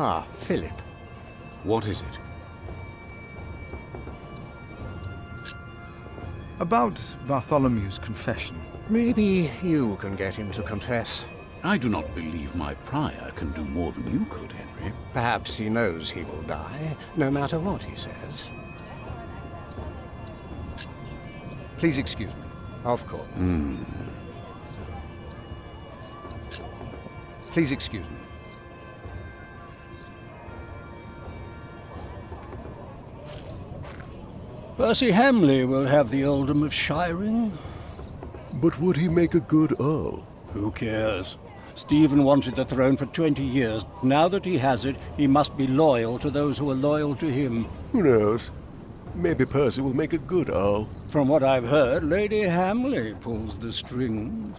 Ah, Philip. What is it? About Bartholomew's confession. Maybe you can get him to confess. I do not believe my prior can do more than you could, Henry. Perhaps he knows he will die, no matter what he says. Please excuse me. Of course. Please excuse me. Percy Hamleigh will have the earldom of Shiring. But would he make a good Earl? Who cares? Stephen wanted the throne for 20 years. Now that he has it, he must be loyal to those who are loyal to him. Who knows? Maybe Percy will make a good Earl. From what I've heard, Lady Hamleigh pulls the strings.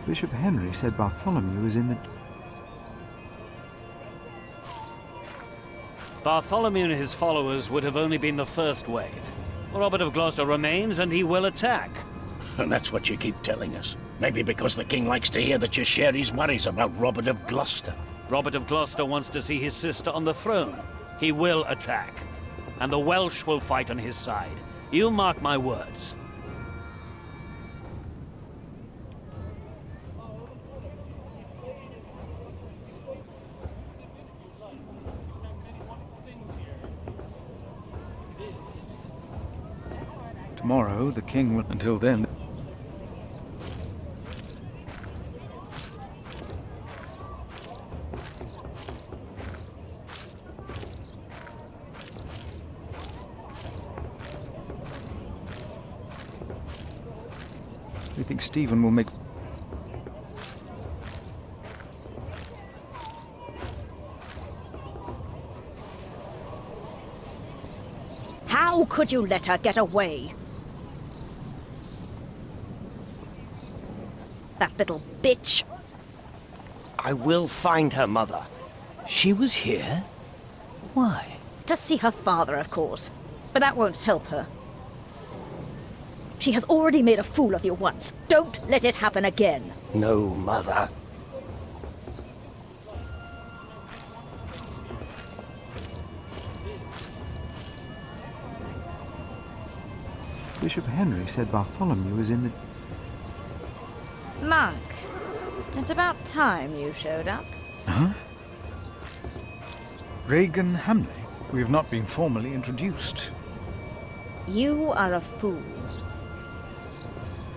Bishop Henry said Bartholomew is in the... Bartholomew and his followers would have only been the first wave. Robert of Gloucester remains, and he will attack. And that's what you keep telling us. Maybe because the king likes to hear that you share his worries about Robert of Gloucester. Robert of Gloucester wants to see his sister on the throne. He will attack. And the Welsh will fight on his side. You mark my words. Tomorrow, the king will... Until then... We think Stephen will make... How could you let her get away? That little bitch. I will find her, Mother. She was here? Why? To see her father, of course. But that won't help her. She has already made a fool of you once. Don't let it happen again. No, Mother. Bishop Henry said Bartholomew is in the... Monk, it's about time you showed up. Huh? Regan Hamleigh? We have not been formally introduced. You are a fool.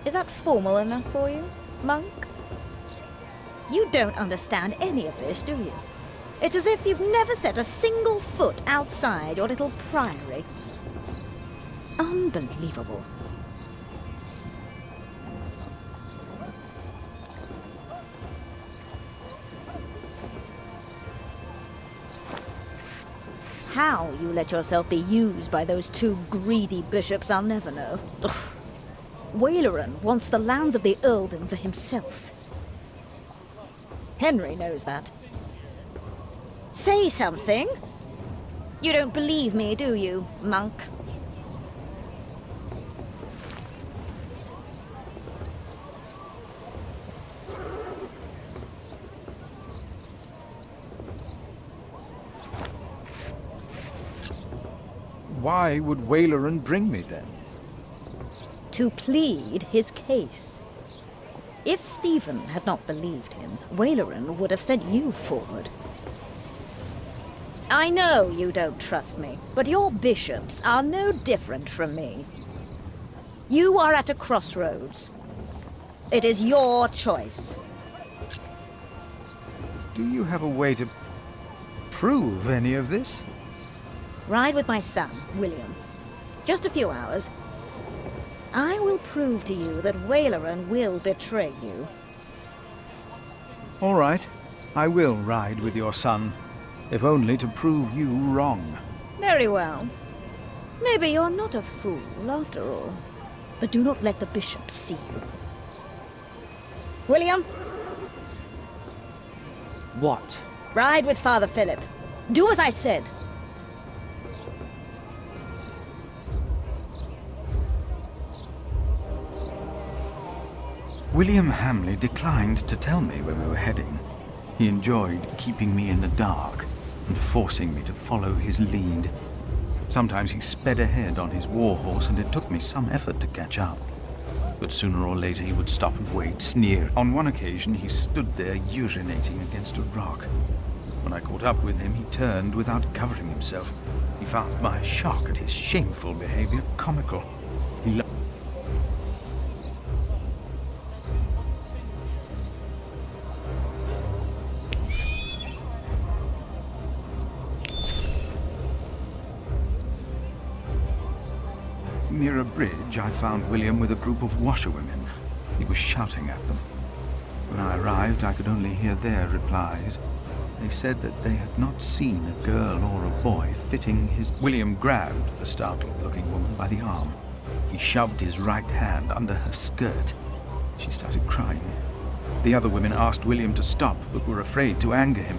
Is that formal enough for you, Monk? You don't understand any of this, do you? It's as if you've never set a single foot outside your little priory. Unbelievable. How you let yourself be used by those two greedy bishops, I'll never know. Ugh. Waleran wants the lands of the earldom for himself. Henry knows that. Say something. You don't believe me, do you, Monk? Why would Waleran bring me then? To plead his case. If Stephen had not believed him, Waleran would have sent you forward. I know you don't trust me, but your bishops are no different from me. You are at a crossroads. It is your choice. Do you have a way to prove any of this? Ride with my son, William. Just a few hours. I will prove to you that Waleran will betray you. All right, I will ride with your son, if only to prove you wrong. Very well. Maybe you're not a fool, after all. But do not let the bishop see you. William? What? Ride with Father Philip. Do as I said. William Hamleigh declined to tell me where we were heading. He enjoyed keeping me in the dark and forcing me to follow his lead. Sometimes he sped ahead on his war horse, and it took me some effort to catch up. But sooner or later he would stop and wait, sneer. On one occasion he stood there urinating against a rock. When I caught up with him, he turned without covering himself. He found my shock at his shameful behavior comical. He Near a bridge, I found William with a group of washerwomen. He was shouting at them. When I arrived, I could only hear their replies. They said that they had not seen a girl or a boy fitting his... William grabbed the startled-looking woman by the arm. He shoved his right hand under her skirt. She started crying. The other women asked William to stop, but were afraid to anger him.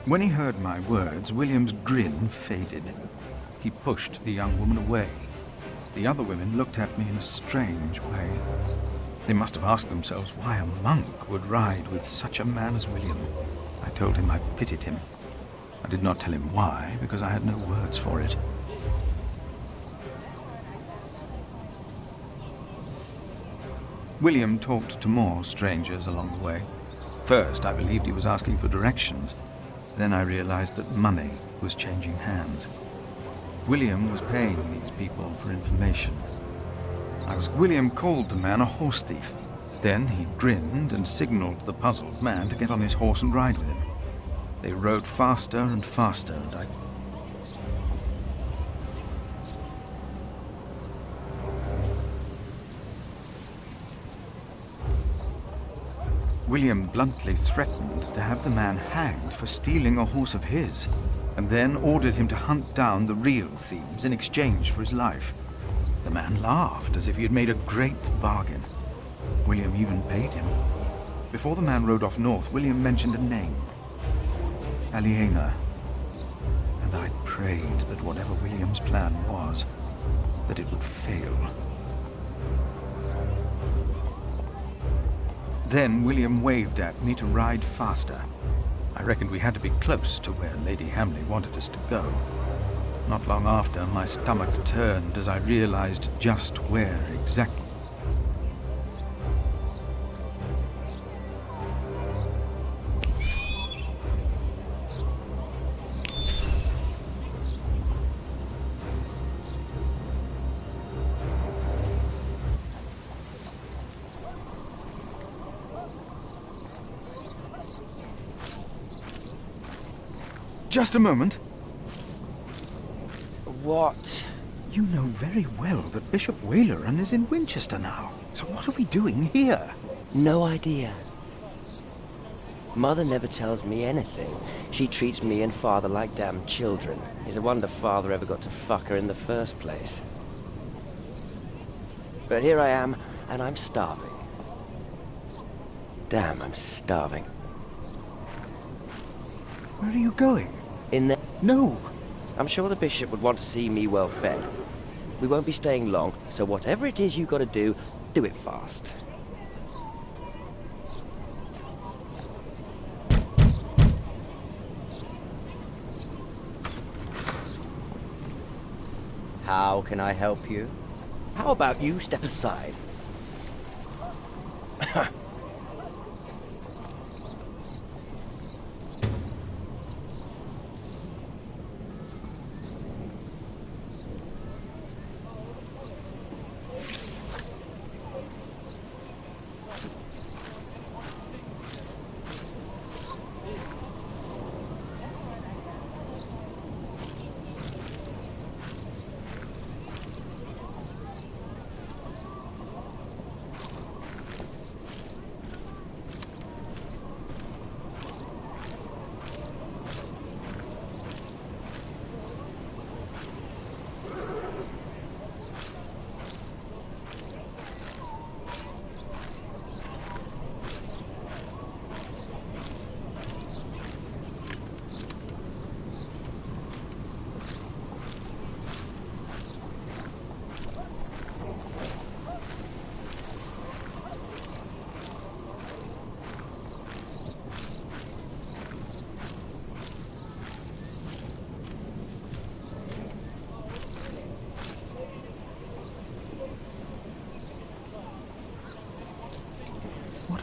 When he heard my words, William's grin faded. He pushed the young woman away. The other women looked at me in a strange way. They must have asked themselves why a monk would ride with such a man as William. I told him I pitied him. I did not tell him why, because I had no words for it. William talked to more strangers along the way. First, I believed he was asking for directions. Then I realized that money was changing hands. William was paying these people for information. William called the man a horse thief. Then he grinned and signaled the puzzled man to get on his horse and ride with him. They rode faster and faster, and William bluntly threatened to have the man hanged for stealing a horse of his, and then ordered him to hunt down the real thieves in exchange for his life. The man laughed as if he had made a great bargain. William even paid him. Before the man rode off north, William mentioned a name. Aliena. And I prayed that whatever William's plan was, that it would fail. Then William waved at me to ride faster. I reckoned we had to be close to where Lady Hamleigh wanted us to go. Not long after, my stomach turned as I realized just where exactly. Just a moment. What? You know very well that Bishop Waleran is in Winchester now. So what are we doing here? No idea. Mother never tells me anything. She treats me and Father like damn children. It's a wonder Father ever got to fuck her in the first place. But here I am, and I'm starving. Damn, I'm starving. Where are you going? In there. No! I'm sure the bishop would want to see me well fed. We won't be staying long, so whatever it is you gotta do it fast. How can I help you? How about you step aside?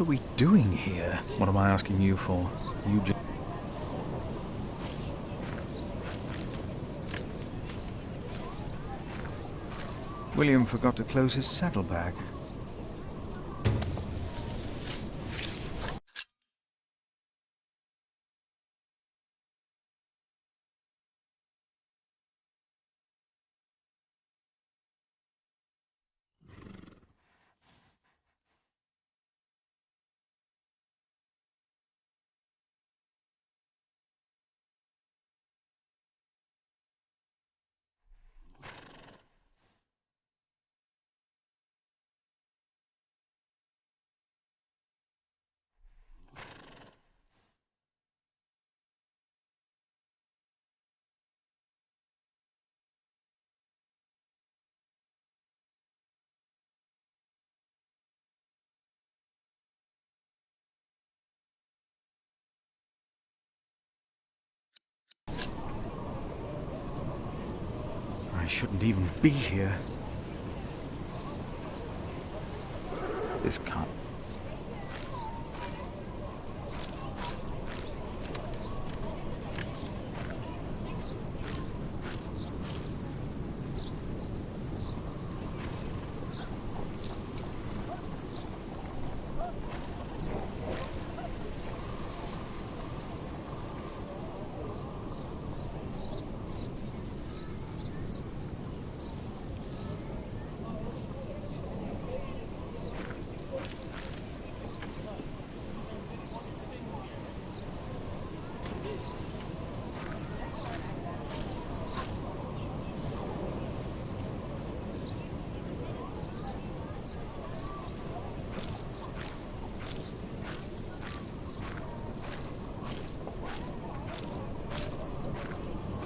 What are we doing here? What am I asking you for? You just... William forgot to close his saddlebag. I shouldn't even be here. This can't...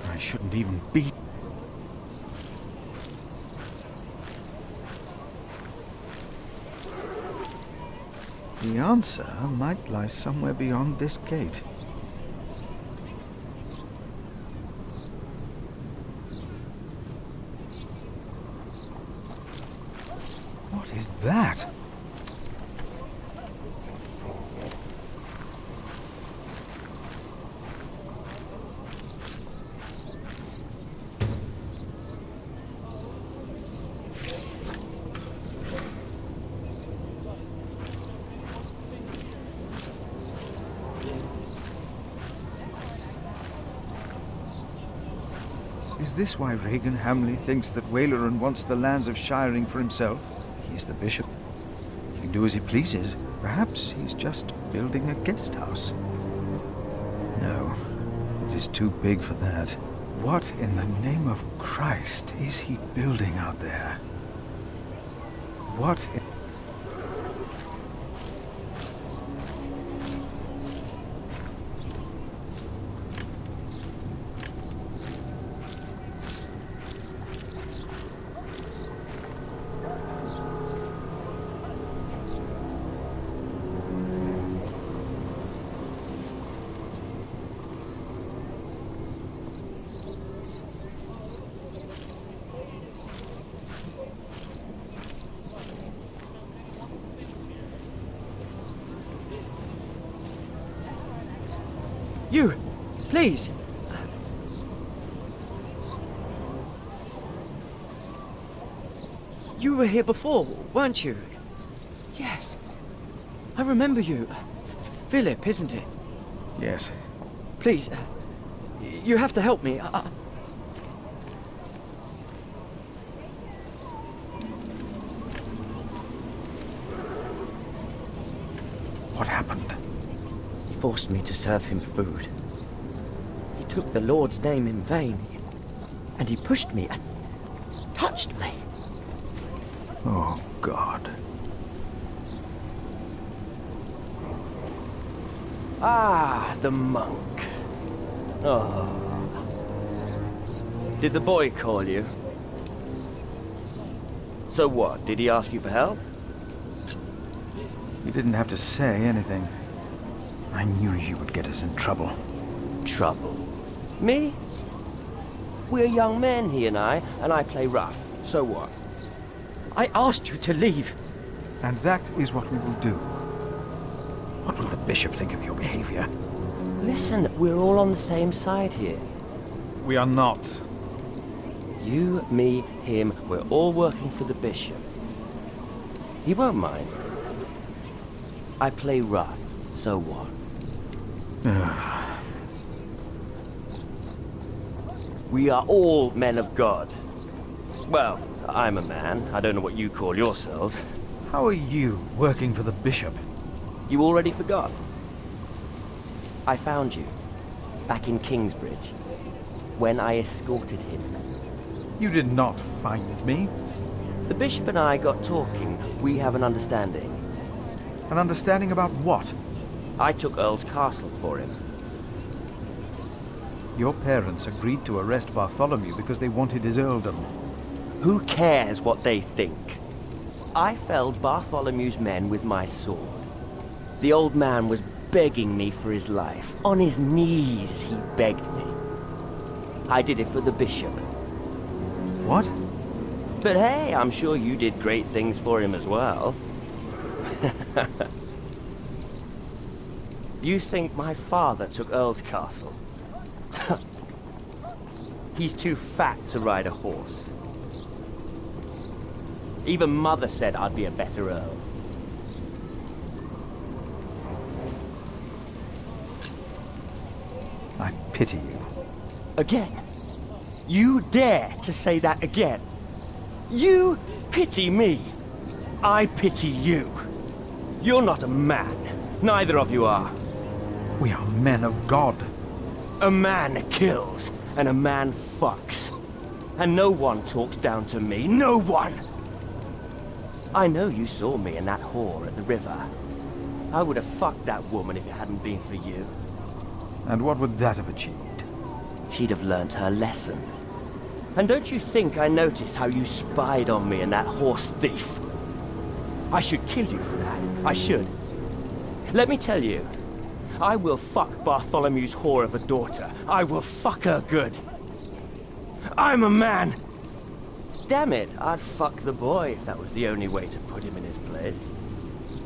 I shouldn't even be... The answer might lie somewhere beyond this gate. What is that? Is this why Regan Hamleigh thinks that Waleran wants the lands of Shiring for himself? He is the bishop. He can do as he pleases. Perhaps he's just building a guest house. No, it is too big for that. What in the name of Christ is he building out there? What in... You! Please! You were here before, weren't you? Yes. I remember you. Philip, isn't it? Yes. Please, you have to help me. What happened? He forced me to serve him food. He took the Lord's name in vain. And he pushed me and touched me. Oh, God. Ah, the monk. Oh. Did the boy call you? So what? Did he ask you for help? You didn't have to say anything. I knew you would get us in trouble. Trouble? Me? We're young men, he and I play rough. So what? I asked you to leave. And that is what we will do. What will the bishop think of your behavior? Listen, we're all on the same side here. We are not. You, me, him, we're all working for the bishop. He won't mind. I play rough, so what? We are all men of God. Well, I'm a man. I don't know what you call yourselves. How are you working for the bishop? You already forgot? I found you, back in Kingsbridge, when I escorted him. You did not find me. The bishop and I got talking. We have an understanding. An understanding about what? I took Earl's castle for him. Your parents agreed to arrest Bartholomew because they wanted his earldom. Who cares what they think? I felled Bartholomew's men with my sword. The old man was begging me for his life. On his knees, he begged me. I did it for the bishop. What? But hey, I'm sure you did great things for him as well. You think my father took Earl's castle? He's too fat to ride a horse. Even Mother said I'd be a better Earl. I pity you. Again? You dare to say that again? You pity me. I pity you. You're not a man. Neither of you are. We are men of God. A man kills, and a man fucks. And no one talks down to me. No one! I know you saw me and that whore at the river. I would have fucked that woman if it hadn't been for you. And what would that have achieved? She'd have learnt her lesson. And don't you think I noticed how you spied on me and that horse thief? I should kill you for that. I should. Let me tell you, I will fuck Bartholomew's whore of a daughter. I will fuck her good. I'm a man! Damn it, I'd fuck the boy if that was the only way to put him in his place.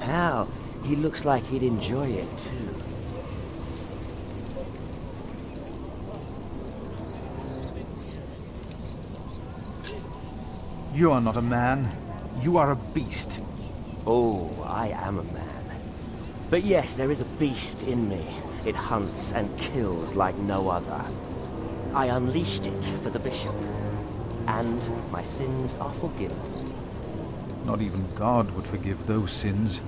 Hell, he looks like he'd enjoy it too. You are not a man. You are a beast. Oh, I am a man. But yes, there is a beast in me. It hunts and kills like no other. I unleashed it for the bishop. And my sins are forgiven. Not even God would forgive those sins.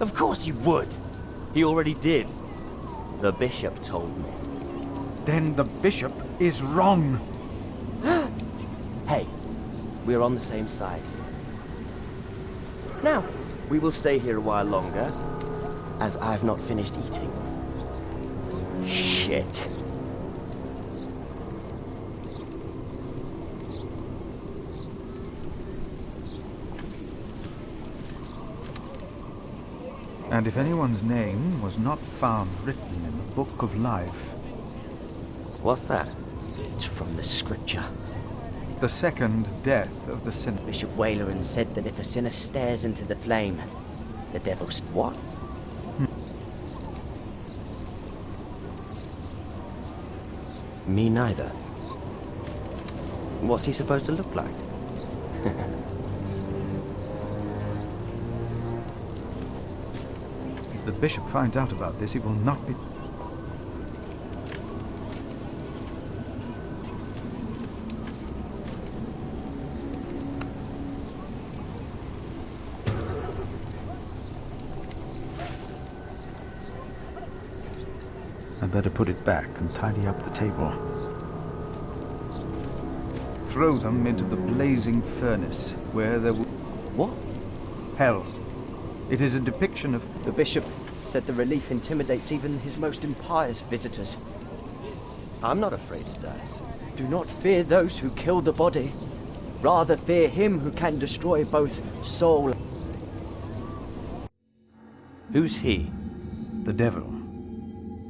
Of course he would. He already did. The bishop told me. Then the bishop is wrong. Hey, we're on the same side. Now, we will stay here a while longer, as I've not finished eating. Shit. And if anyone's name was not found written in the book of life... What's that? It's from the scripture. The second death of the sinner. Bishop Waleran said that if a sinner stares into the flame, the devil's... What? Me neither. What's he supposed to look like? If the bishop finds out about this, he will not be... I better put it back and tidy up the table. Throw them into the blazing furnace, where there will... What? Hell. It is a depiction of... The bishop said the relief intimidates even his most impious visitors. I'm not afraid to die. Do not fear those who kill the body. Rather fear him who can destroy both soul... Who's he? the devil.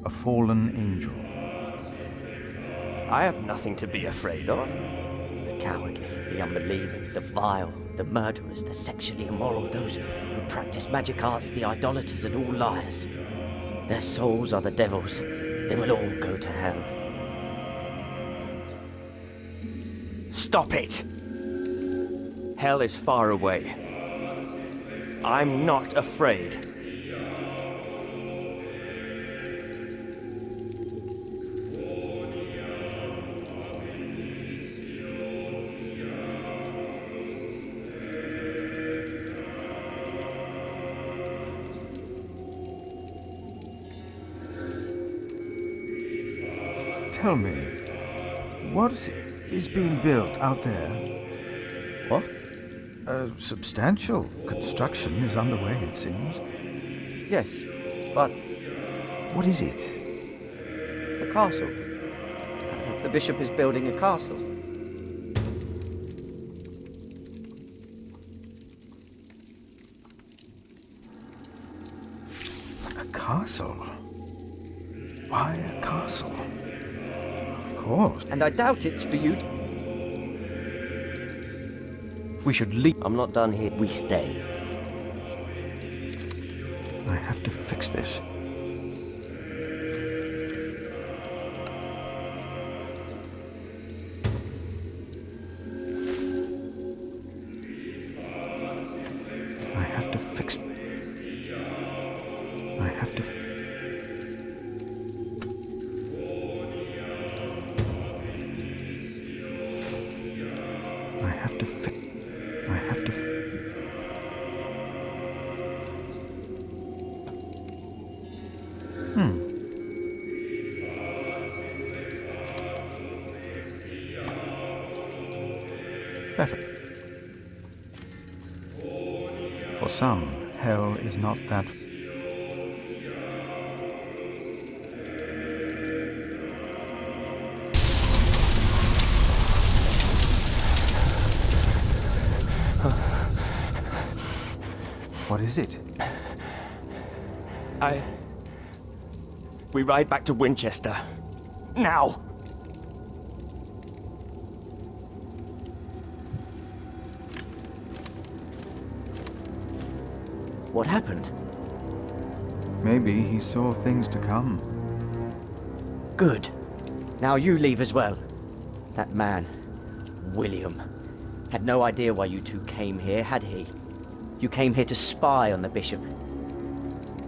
A fallen angel. I have nothing to be afraid of. The cowardly, the unbelieving, the vile, the murderers, the sexually immoral, those who who practice magic arts, the idolaters, and all liars. Their souls are the devil's. They will all go to hell. Stop it! Hell is far away. I'm not afraid. Tell me, what is being built out there? What? A substantial construction is underway, it seems. Yes, but What is it? a castle. The bishop is building a castle. A castle? Why a castle? Of course. And I doubt it's for you. We should leave. I'm not done here. We stay. I have to fix this. I have to fix. I have to. I have to fix. I have to. Better. For some, hell is not that. What is it? We ride back to Winchester. Now! What happened? Maybe he saw things to come. Good. Now you leave as well. That man, William, had no idea why you two came here, had he? You came here to spy on the bishop.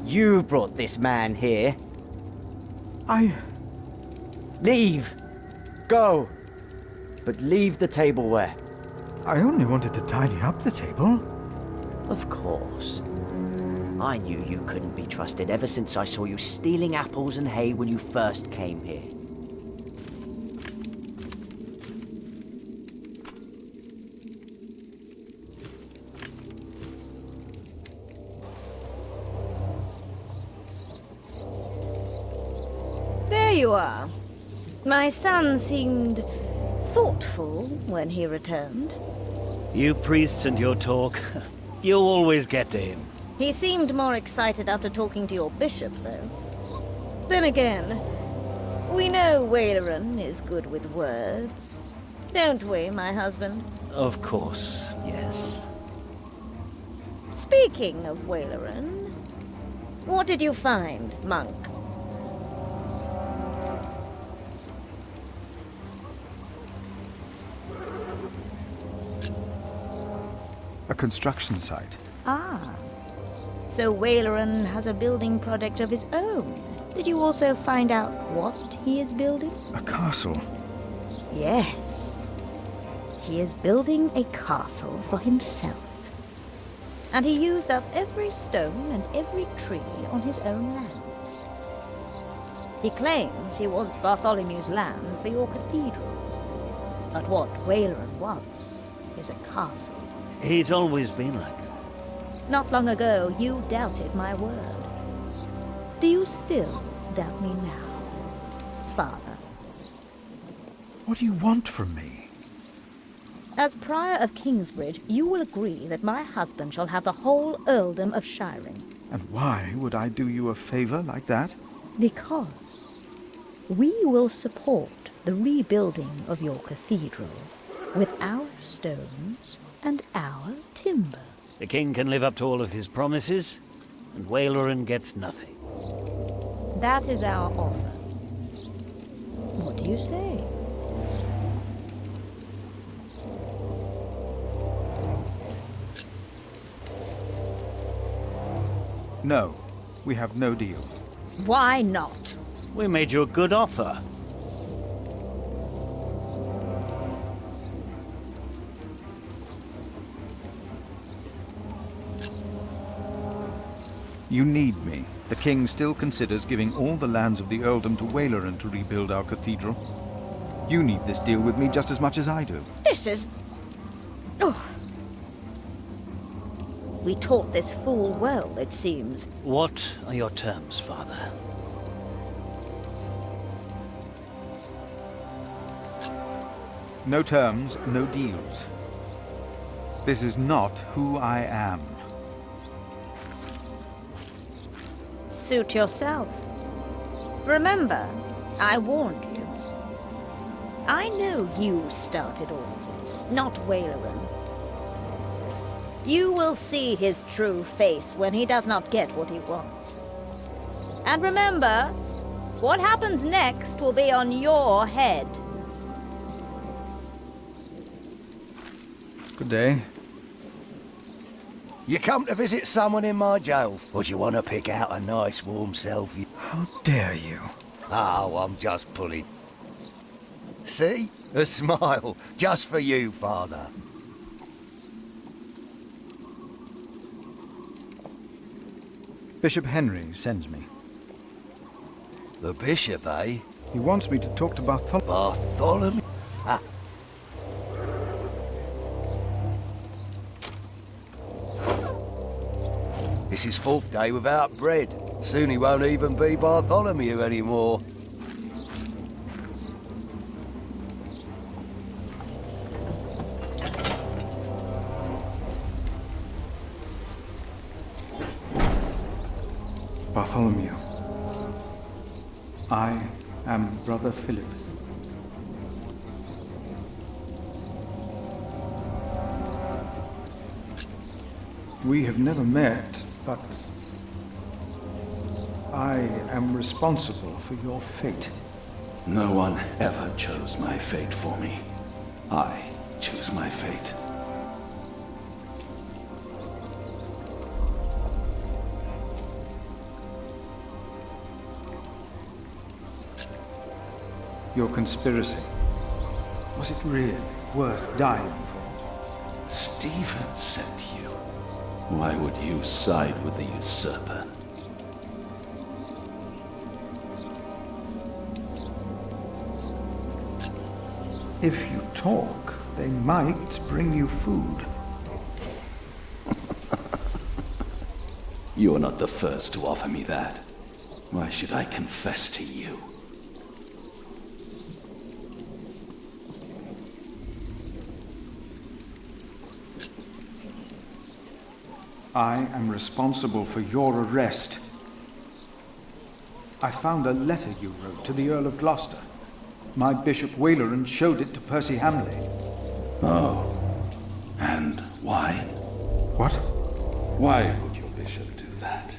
You brought this man here. Leave! Go! But leave the tableware. I only wanted to tidy up the table. Of course. I knew you couldn't be trusted ever since I saw you stealing apples and hay when you first came here. There you are. My son seemed thoughtful when he returned. You priests and your talk. You always get to him. He seemed more excited after talking to your bishop, though. Then again, we know Waleran is good with words. Don't we, my husband? Of course, yes. Speaking of Waleran, what did you find, monk? A construction site. Ah. So Waleran has a building project of his own. Did you also find out what he is building? A castle. Yes. He is building a castle for himself. And he used up every stone and every tree on his own lands. He claims he wants Bartholomew's land for your cathedral. But what Waleran wants is a castle. He's always been like that. Not long ago, you doubted my word. Do you still doubt me now, Father? What do you want from me? As Prior of Kingsbridge, you will agree that my husband shall have the whole earldom of Shiring. And why would I do you a favor like that? Because we will support the rebuilding of your cathedral with our stones and our timber. The king can live up to all of his promises, and Waleran gets nothing. That is our offer. What do you say? No, we have no deal. Why not? We made you a good offer. You need me. The king still considers giving all the lands of the earldom to Waleran to rebuild our cathedral. You need this deal with me just as much as I do. This is... Oh. We taught this fool well, it seems. What are your terms, father? No terms, no deals. This is not who I am. Suit yourself. Remember, I warned you. I know you started all of this, not Waleran. You will see his true face when he does not get what he wants. And remember, what happens next will be on your head. Good day. You come to visit someone in my jail, or do you want to pick out a nice warm selfie? How dare you? Oh, I'm just pulling. See? A smile, just for you, Father. Bishop Henry sends me. The bishop, eh? He wants me to talk to Bartholomew. Bartholomew? Ah. This is 4th day without bread. Soon he won't even be Bartholomew anymore. Bartholomew. I am Brother Philip. We have never met, but I am responsible for your fate. No one ever chose my fate for me. I choose my fate. Your conspiracy. Was it really worth dying for? Stephen sent you. Why would you side with the usurper? If you talk, they might bring you food. You are not the first to offer me that. Why should I confess to you? I am responsible for your arrest. I found a letter you wrote to the Earl of Gloucester. My Bishop Waleran showed it to Percy Hamleigh. Oh. And why? What? Why would your bishop do that?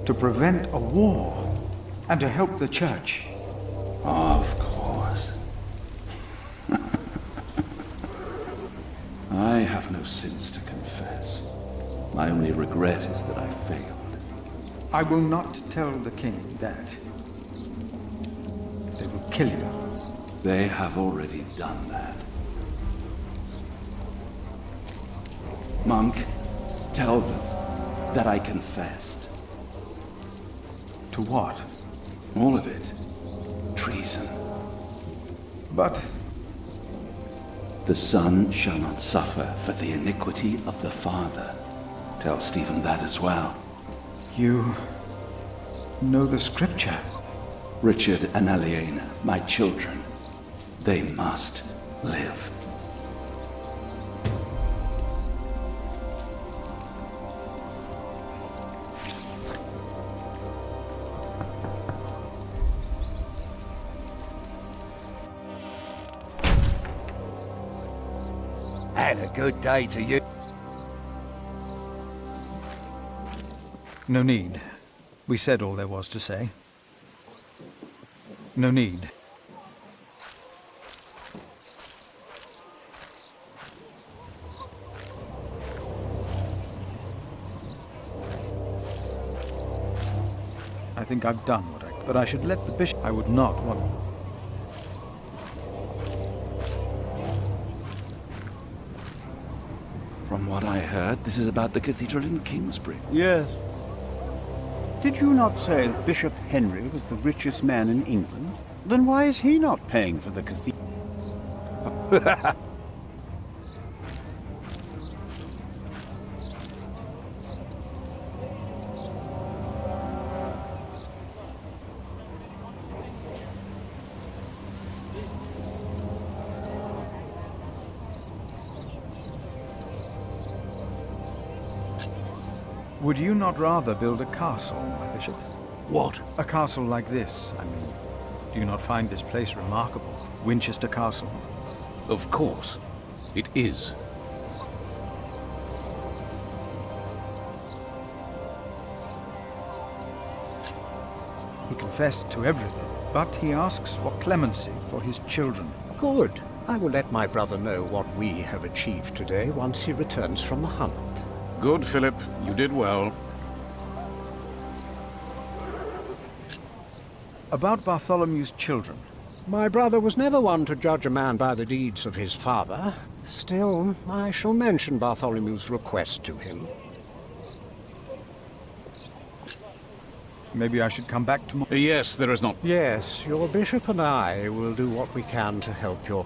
To prevent a war and to help the church. Of course. I have no sins to confess. My only regret is that I failed. I will not tell the king that. They will kill you. They have already done that. Monk, tell them that I confessed. To what? All of it. Treason. But... The son shall not suffer for the iniquity of the father. Tell Stephen that as well. You know the scripture. Richard and Aliena, my children, they must live. And a good day to you. No need. We said all there was to say. No need. I think I've done what but I should let the bishop. I would not want. From what I heard, this is about the cathedral in Kingsbridge. Yes. Did you not say that Bishop Henry was the richest man in England? Then why is he not paying for the cathedral? Would you not rather build a castle, my bishop? What? A castle like this, I mean. Do you not find this place remarkable? Winchester Castle? Of course. It is. He confessed to everything, but he asks for clemency for his children. Good. I will let my brother know what we have achieved today once he returns from the hunt. Good, Philip. You did well. About Bartholomew's children. My brother was never one to judge a man by the deeds of his father. Still, I shall mention Bartholomew's request to him. Maybe I should come back tomorrow. Yes, there is not. Yes, your bishop and I will do what we can to help your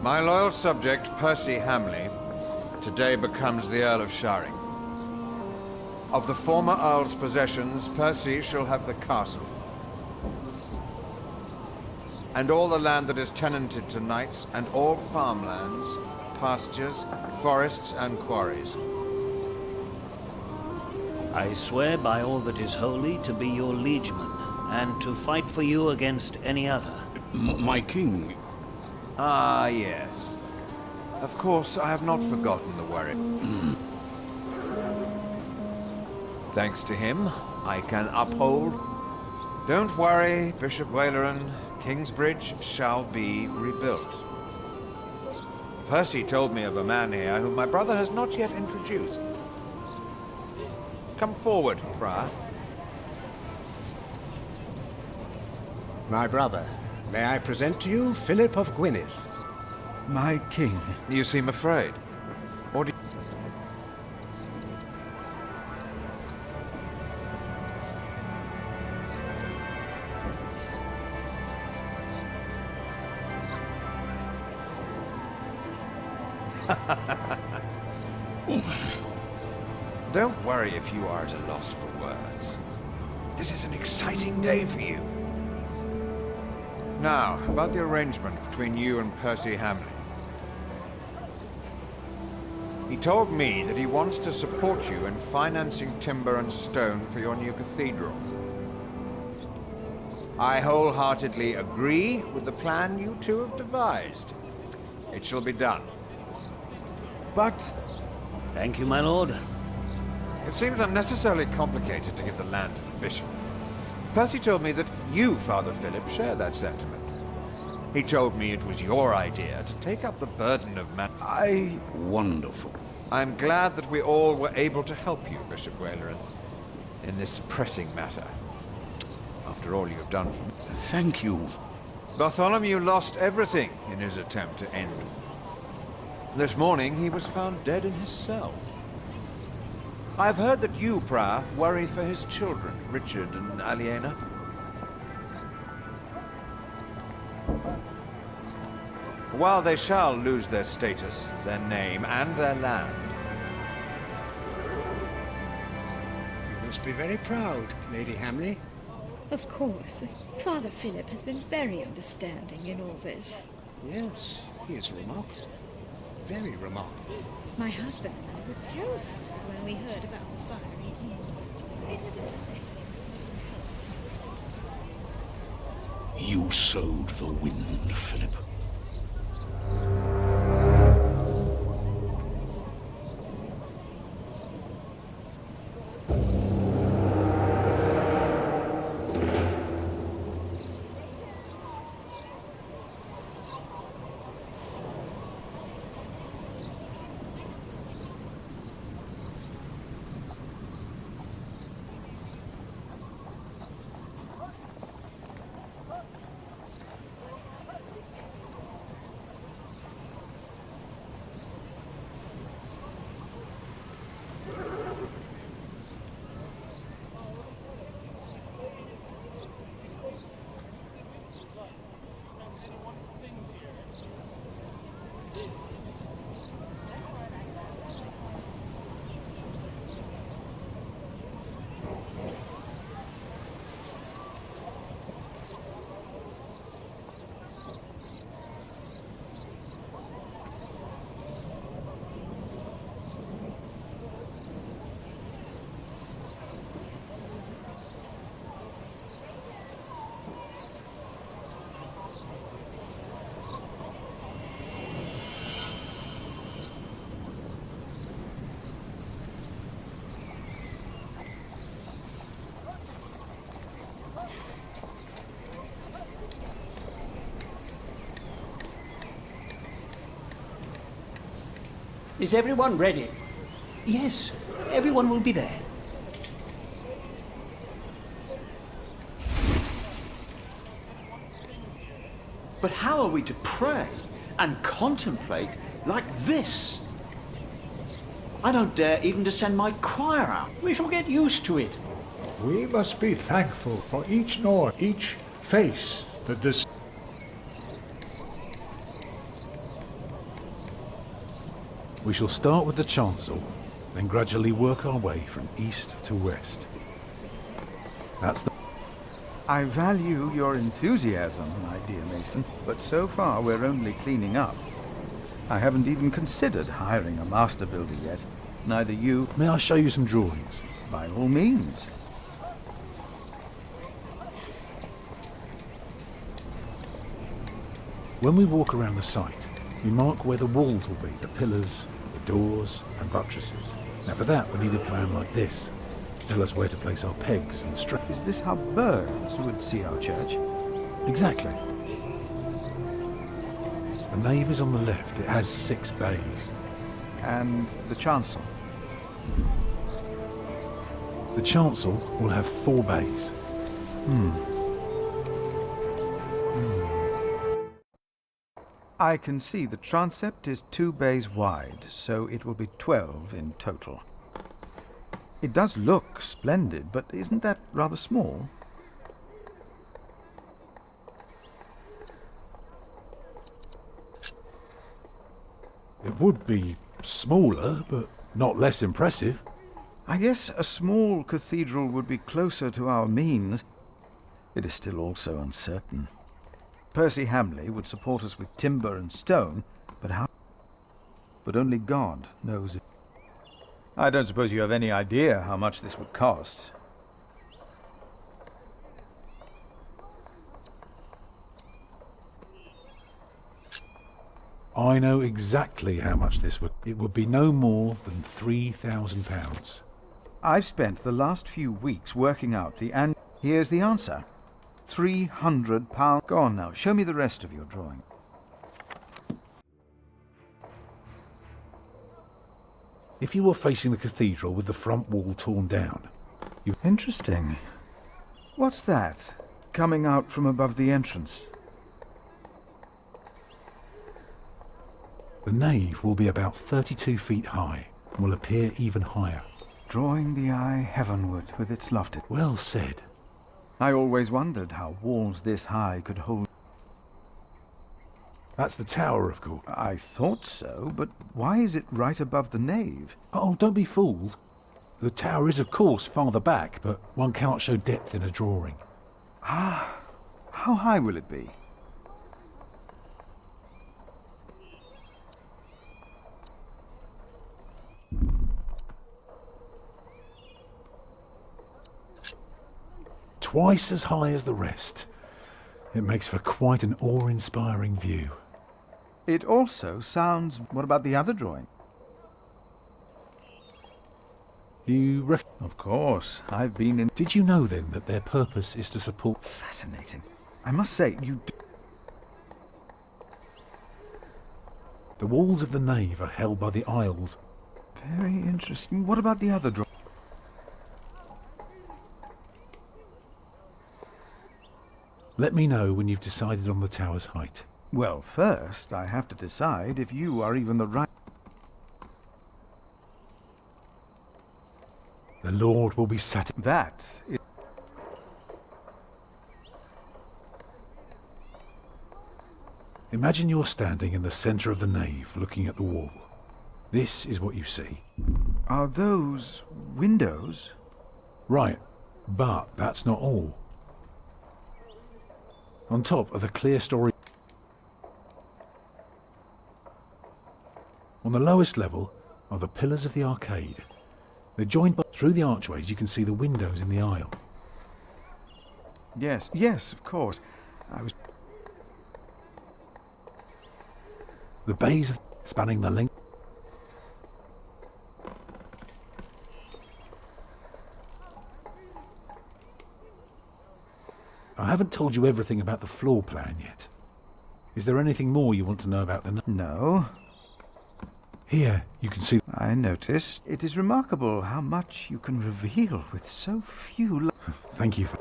My loyal subject, Percy Hamleigh, today becomes the Earl of Sharing. Of the former Earl's possessions, Percy shall have the castle. And all the land that is tenanted to knights, and all farmlands, pastures, forests, and quarries. I swear by all that is holy to be your liegeman, and to fight for you against any other. My king... Ah, yes. Of course, I have not forgotten the worry. Thanks to him, I can uphold... Don't worry, Bishop Waleran. Kingsbridge shall be rebuilt. Percy told me of a man here whom my brother has not yet introduced. Come forward, Prior. My brother, may I present to you Philip of Gwynedd? My king. You seem afraid. Or do Don't worry if you are at a loss for words. This is an exciting day for you. Now, about the arrangement between you and Percy Hamleigh. He told me that he wants to support you in financing timber and stone for your new cathedral. I wholeheartedly agree with the plan you two have devised. It shall be done. But... Thank you, my lord. It seems unnecessarily complicated to give the land to the bishop. Percy told me that you, Father Philip, share that sentiment. He told me it was your idea to take up the burden of Wonderful. I'm glad that we all were able to help you, Bishop Waleran, in this pressing matter. After all you've done for me. Thank you. Bartholomew lost everything in his attempt to end. This morning he was found dead in his cell. I've heard that you, Prior, worry for his children, Richard and Aliena. While they shall lose their status, their name, and their land. You must be very proud, Lady Hamleigh. Of course. Father Philip has been very understanding in all this. Yes, he is remarkable. Very remarkable. My husband and I were terrified when we heard about the fire in Kingsbridge. It is a blessing. You sowed the wind, Philip. Is everyone ready? Yes, everyone will be there. But how are we to pray and contemplate like this? I don't dare even to send my choir out. We shall get used to it. We must be thankful for each noise, each face that this. We shall start with the chancel, then gradually work our way from east to west. That's the... I value your enthusiasm, my dear Mason, but so far we're only cleaning up. I haven't even considered hiring a master builder yet. Neither you... May I show you some drawings? By all means. When we walk around the site, we mark where the walls will be, the pillars, the doors and buttresses. Now for that we need a plan like this, to tell us where to place our pegs and straps. Is this how birds would see our church? Exactly. The nave is on the left. It has 6 bays. And the chancel? The chancel will have 4 bays. I can see the transept is 2 bays wide, so it will be 12 in total. It does look splendid, but isn't that rather small? It would be smaller, but not less impressive. I guess a small cathedral would be closer to our means. It is still also uncertain. Percy Hamleigh would support us with timber and stone, but how? But only God knows it. I don't suppose you have any idea how much this would cost. I know exactly how much this would... It would be no more than £3,000. I've spent the last few weeks working out the and here's the answer. £300. Go on now, show me the rest of your drawing. If you were facing the cathedral with the front wall torn down, you... Interesting. What's that, coming out from above the entrance? The nave will be about 32 feet high and will appear even higher. Drawing the eye heavenward with its lofted... Well said. I always wondered how walls this high could hold... That's the tower, of course. I thought so, but why is it right above the nave? Oh, don't be fooled. The tower is, of course, farther back, but one cannot show depth in a drawing. Ah, how high will it be? Twice as high as the rest. It makes for quite an awe-inspiring view. It also sounds... What about the other drawing? You reckon? Of course, I've been in... Did you know then that their purpose is to support... Fascinating. I must say, you do... The walls of the nave are held by the aisles. Very interesting. What about the other drawing? Let me know when you've decided on the tower's height. Well, first, I have to decide if you are even the right... The Lord will be satisfied. That is... Imagine you're standing in the centre of the nave, looking at the wall. This is what you see. Are those windows? Right, but that's not all. On top are the clear story. On the lowest level are the pillars of the arcade. They're joined by... Through the archways you can see the windows in the aisle. Yes, yes, of course. I was... The bays of spanning the length. I haven't told you everything about the floor plan yet. Is there anything more you want to know about the... No. Here, you can see... I noticed. It is remarkable how much you can reveal with so few... Thank you for...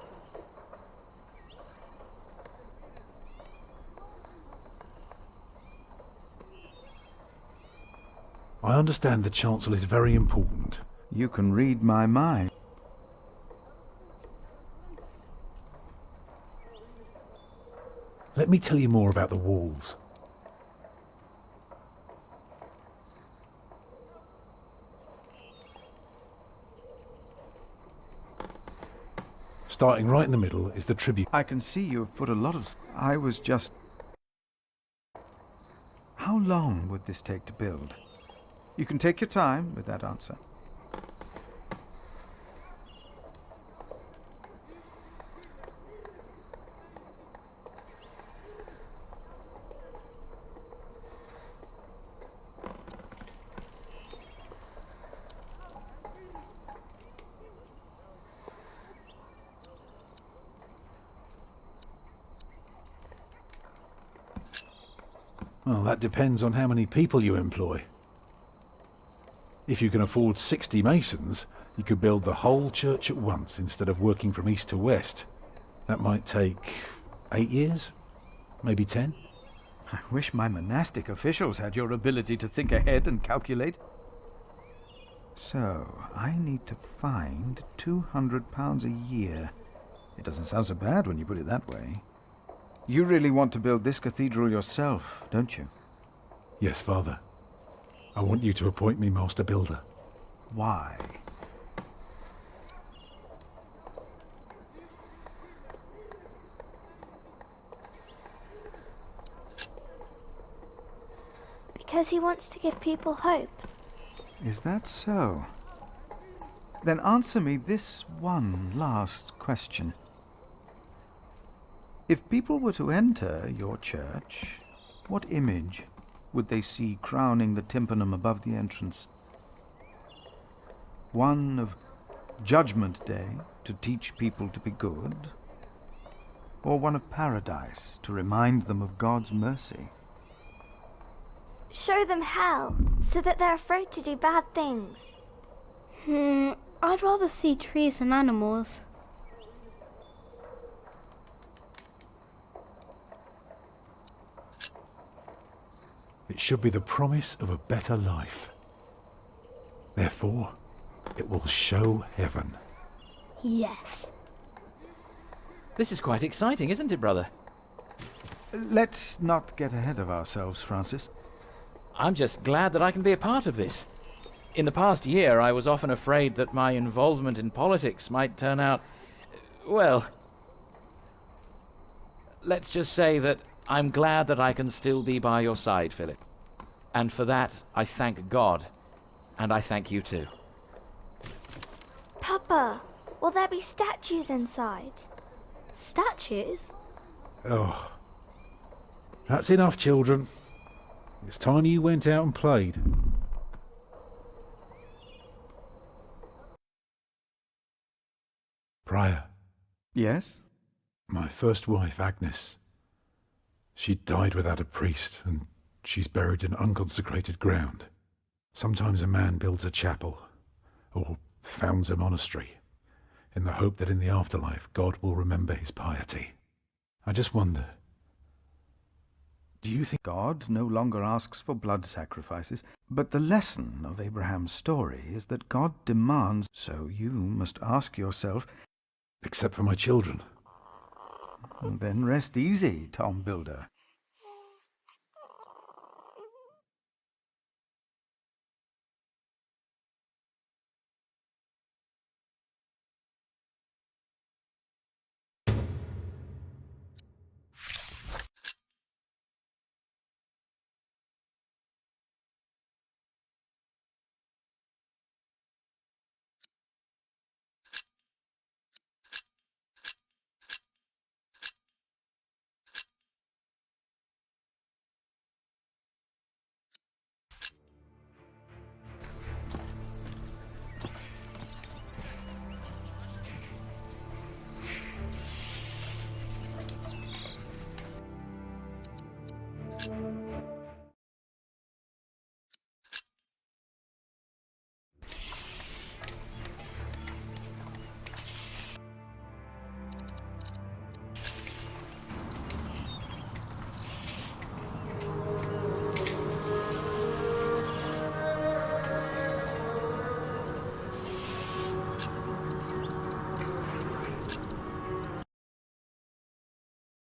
I understand the Chancel is very important. You can read my mind. Let me tell you more about the walls. Starting right in the middle is the tribute. I can see you have put a lot of... I was just... How long would this take to build? You can take your time with that answer. Well, that depends on how many people you employ. If you can afford 60 masons, you could build the whole church at once instead of working from east to west. That might take 8 years, maybe 10. I wish my monastic officials had your ability to think ahead and calculate. So, I need to find £200 a year. It doesn't sound so bad when you put it that way. You really want to build this cathedral yourself, don't you? Yes, Father. I want you to appoint me Master Builder. Why? Because he wants to give people hope. Is that so? Then answer me this one last question. If people were to enter your church, what image would they see crowning the tympanum above the entrance? One of Judgment Day to teach people to be good? Or one of Paradise to remind them of God's mercy? Show them hell, so that they're afraid to do bad things. I'd rather see trees and animals. It should be the promise of a better life. Therefore, it will show heaven. Yes. This is quite exciting, isn't it, brother? Let's not get ahead of ourselves, Francis. I'm just glad that I can be a part of this. In the past year, I was often afraid that my involvement in politics might turn out... well... let's just say that I'm glad that I can still be by your side, Philip. And for that, I thank God. And I thank you too. Papa, will there be statues inside? Statues? Oh. That's enough, children. It's time you went out and played. Prior. Yes? My first wife, Agnes. She died without a priest, and she's buried in unconsecrated ground. Sometimes a man builds a chapel, or founds a monastery, in the hope that in the afterlife God will remember his piety. I just wonder, do you think God no longer asks for blood sacrifices, but the lesson of Abraham's story is that God demands, so you must ask yourself, except for my children? Then rest easy, Tom Builder.